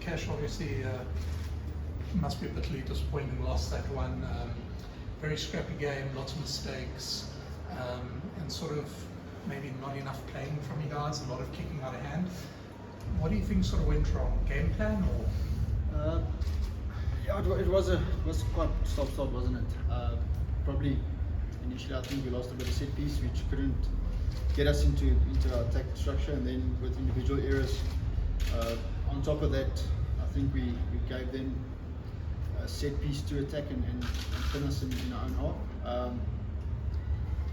Cash, obviously, must be a bitterly disappointing loss, that one. Very scrappy game, lots of mistakes, and sort of maybe not enough playing from you guys, a lot of kicking out of hand. What do you think sort of went wrong? Game plan or? Yeah, it was quite stop-start, wasn't it? Probably initially I think we lost a bit of set piece, which couldn't get us into our attack structure, and then with individual errors. On top of that, I think we gave them a set piece to attack and pin us in our own half.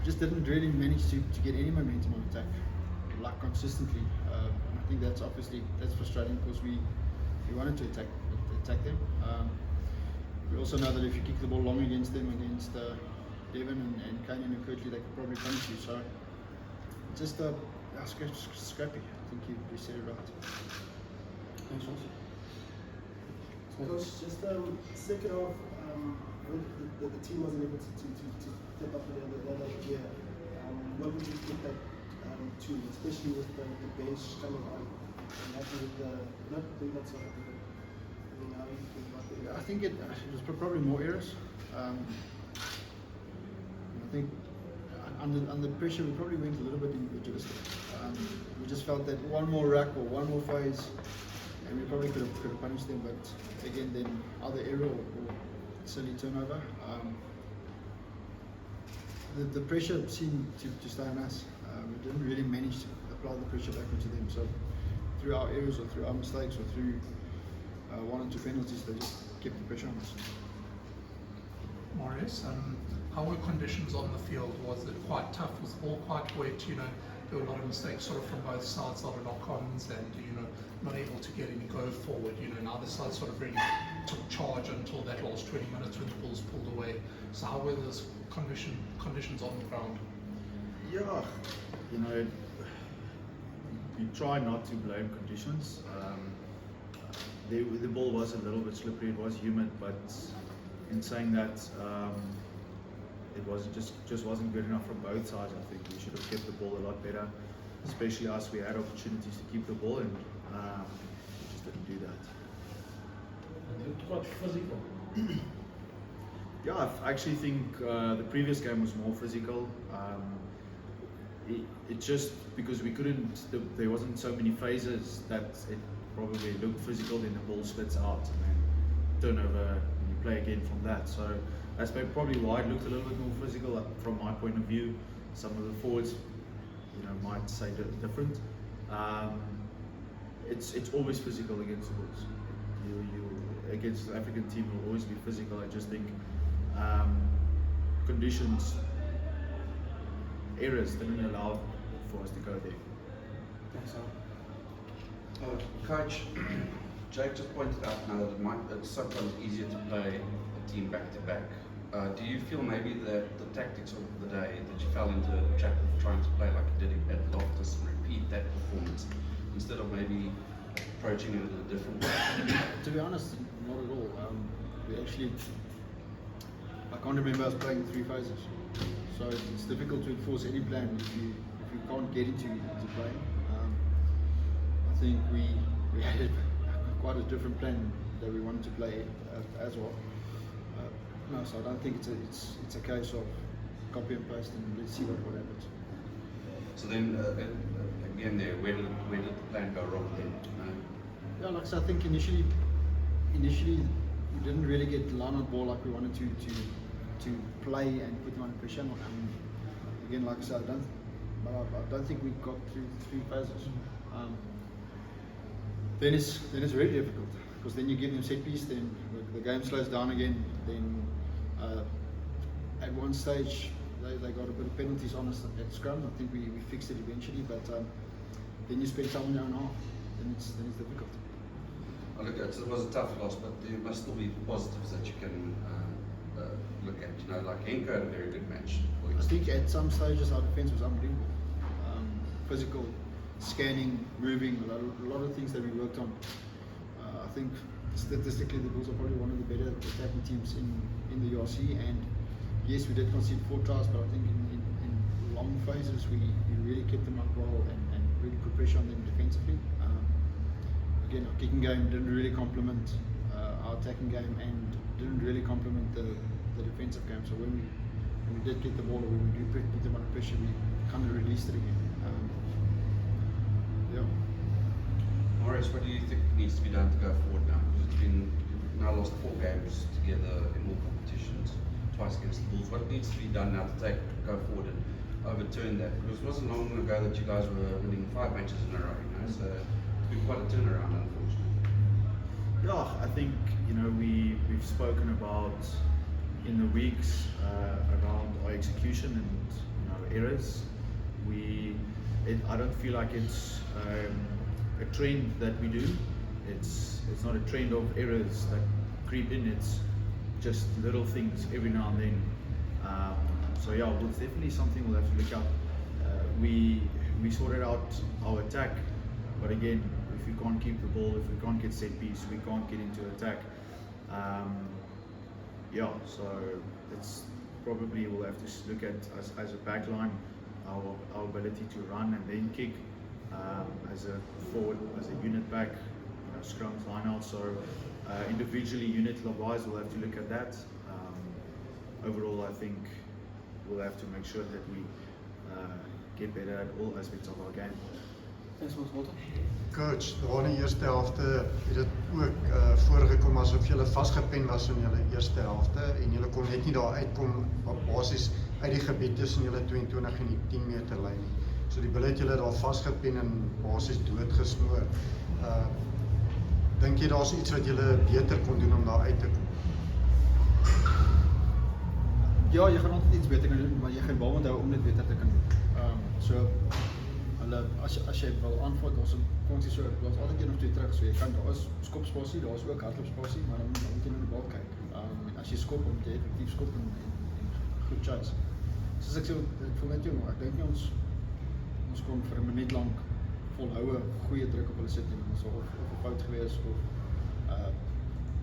Just didn't really manage to get any momentum on attack, like consistently. I think that's frustrating because we wanted to attack them. We also know that if you kick the ball long against them, against Devon and Kane and Kirtley, they could probably punish you. So just scrappy. I think you said it right. Thanks, also. Coach, just second half, when the team wasn't able to step up the other gear, what would you put that to, especially with the bench coming on and happy with not so happy, but I mean, how do you feel about that? I think it was probably more errors. I think under pressure we probably went a little bit individualistic. We just felt that one more rack or one more phase, and we probably could have punished them. But again, then either error or silly turnover. The pressure seemed to stay on us. We didn't really manage to apply the pressure back onto them. So through our errors or through our mistakes or through one or two penalties, they just kept the pressure on us. Marius, how were conditions on the field? Was it quite tough? Was the ball quite wet? There were a lot of mistakes sort of from both sides, a lot of knock-ons, and not able to get any go forward. Neither side sort of really took charge until that last 20 minutes when the Bulls pulled away. So how were those conditions on the ground? Yeah, you try not to blame conditions. The ball was a little bit slippery, it was humid, but in saying that, it wasn't just wasn't good enough from both sides. I think we should have kept the ball a lot better, especially us. We had opportunities to keep the ball, and we just didn't do that. It looked quite physical. Yeah, I actually think the previous game was more physical. It just because we couldn't, there wasn't so many phases that it probably looked physical. Then the ball splits out and then turnover, and you play again from that. So that's probably why it looked a little bit more physical from my point of view. Some of the forwards, might say different. It's always physical against the Bulls. You against the African team will always be physical. I just think conditions, errors didn't allow for us to go there. Thanks, Coach, Jake just pointed out now that it's sometimes easier to play a team back to back. Do you feel maybe that the tactics of the day, that you fell into a trap of trying to play like you did at Loftus and repeat that performance instead of maybe approaching it in a different way? To be honest, not at all. We actually, I can't remember us playing 3 phases, so it's difficult to enforce any plan if you can't get into playing. I think we had quite a different plan that we wanted to play as well. No, so I don't think it's a case of copy and paste and let's see what happens. So then again there, where did the plan go wrong then? Yeah, like I said, I think initially we didn't really get line on ball like we wanted to play and put them under pressure. Again, like I said, I don't think we got through 3 phases. Then it's really difficult because then you give them set piece, then the game slows down again. Then at one stage they got a bit of penalties on us at scrum. I think we fixed it eventually, but then you spend time on your own half, then it's difficult. Well, look, it was a tough loss, but there must still be positives that you can look at. Like Henko had a very good match. I think at some stages our defence was unbelievable. Physical, scanning, moving, a lot of things that we worked on. I think statistically the Bulls are probably one of the better attacking teams in the URC, and yes, we did concede 4 tries, but I think in long phases we really kept them up well and really put pressure on them defensively. again, our kicking game didn't really complement our attacking game and didn't really complement the defensive game. So when we did get the ball, or when we do put them under pressure, we kind of released it again. Yeah. Marius, what do you think needs to be done to go forward now? Because you've now lost 4 games together in all competitions, twice against the Bulls. What needs to be done now to go forward and overturn that? Because it wasn't long ago that you guys were winning 5 matches in a row, you know, so it's been quite a turnaround, unfortunately. Yeah, I think we've spoken about in the weeks around our execution and errors. I don't feel like it's a trend that we do. It's not a trend of errors that creep in. It's just little things every now and then. So yeah, well, it's definitely something we'll have to look up. We sorted out our attack, but again, if we can't keep the ball, if we can't get set piece, we can't get into attack. Yeah, so it's probably we'll have to look at as a back line our ability to run and then kick, as a forward, as a unit back, scrums, lineouts. So individually, unit wise, we'll have to look at that. Overall, I think we'll have to make sure that we get better at all aspects of our game. Thanks, Walter. Coach, daar in die eerste helfte het dit ook voorgekom asof julle vasgepen was in julle eerste helfte en julle kon net nie daar uitkom basies uit die gebied tussen julle 22 en die 10 meter lyn nie. So die bil het julle daar vasgepen en basies doodgesmoor. Dink jy daar's iets wat julle beter kon doen om daar uit te kom? Ja, jy gaan altyd iets beter kan doen, maar jy gaan bal onthou om dit beter te kan doen. So as jy wil aanval, daar's 'n konsie so, daar's altyd een of twee terug, so jy kan daar is skopspasie, daar's ook hardloopspasie, maar dan moet jy na die bal kyk. En as jy skop, moet jy effektief skop en goed chase. Soos ek sê, ek voel net jong, ek dink nie ons kon vir 'n minuut lank volhoue goeie druk op hulle sit nie, ons sal of 'n fout gewees of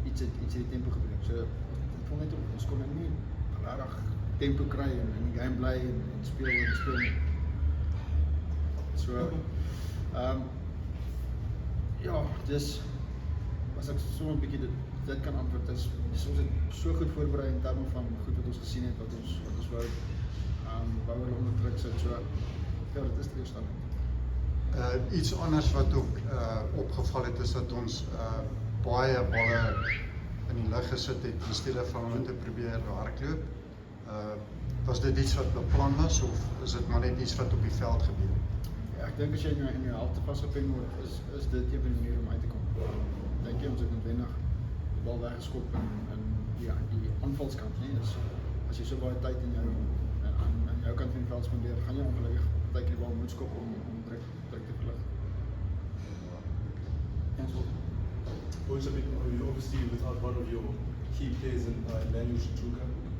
iets het die tempo gebreek. So ek voel net ons kon nie regtig tempo kry en in die game bly en speel nie. So ja, dis as ek so 'n bietjie dit kan antwoord, is ons het so goed voorberei in terme van goed wat ons gesien het, wat ons wou hulle onder druk sit. So ja, dit is teleurstellend. Iets anders wat ook opgeval het is dat ons baie balle in die lug gesit het in steede van om te probeer hardloop. Was dit iets wat beplan was of is dit maar net iets wat op die veld gebeur? Ja, ek dink as jy in jou helfte vasgepen word, is dit een van die maniere om uit te kom. Dink jy ons het noodwendig die bal weggeskop en die aanvalskant, nee, dus as jy so baie tyd aan jou kant van die veld spandeer, gaan jy ongelukkig tyd die bal moet skop om druk te verlig. Thanks, Walter. Coach, obviously without one of your key players in Marius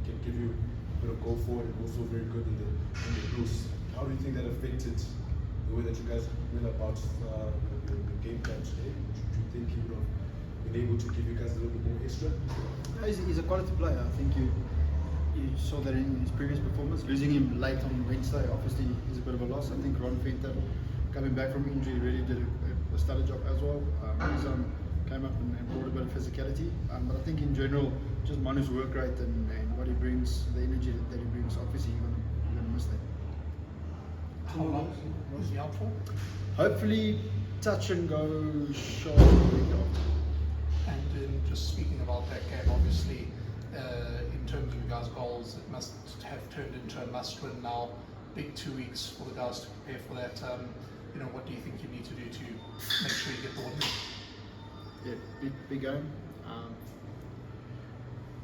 can give you a bit of go forward and also very good in the boost. How do you think that affected the way that you guys went about the game plan today? Do you think he would have been able to give you guys a little bit more extra? Yeah, he's a quality player. I think you saw that in his previous performance. Losing him late on Wednesday obviously is a bit of a loss. I think Ron Venter, coming back from injury, really did a stellar job as well. He's came up and brought a bit of physicality. But I think in general, just Manu's work rate and what he brings, the energy that he brings, obviously you're going to miss that. How long was he out for? Hopefully touch and go short. And then just speaking about that game, obviously, in terms of you guys' goals, it must have turned into a must-win now. Big 2 weeks for the guys to prepare for that. What do you think you need to do to make sure you get the win? Yeah, big game.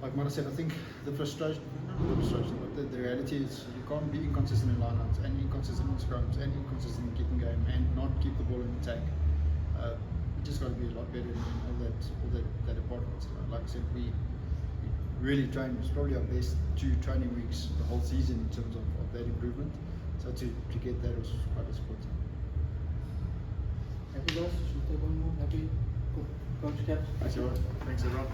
Like Marius said, I think the frustration, but the reality is you can't be inconsistent in lineouts and inconsistent in scrums and inconsistent in kicking game and not keep the ball in attack. We just got to be a lot better in all that department. Like I said, we really trained. It's probably our best 2 training weeks the whole season in terms of that improvement. So to get that was quite disappointing. Happy guys? Should we take one more? Happy? Coach Cap? Thanks everyone.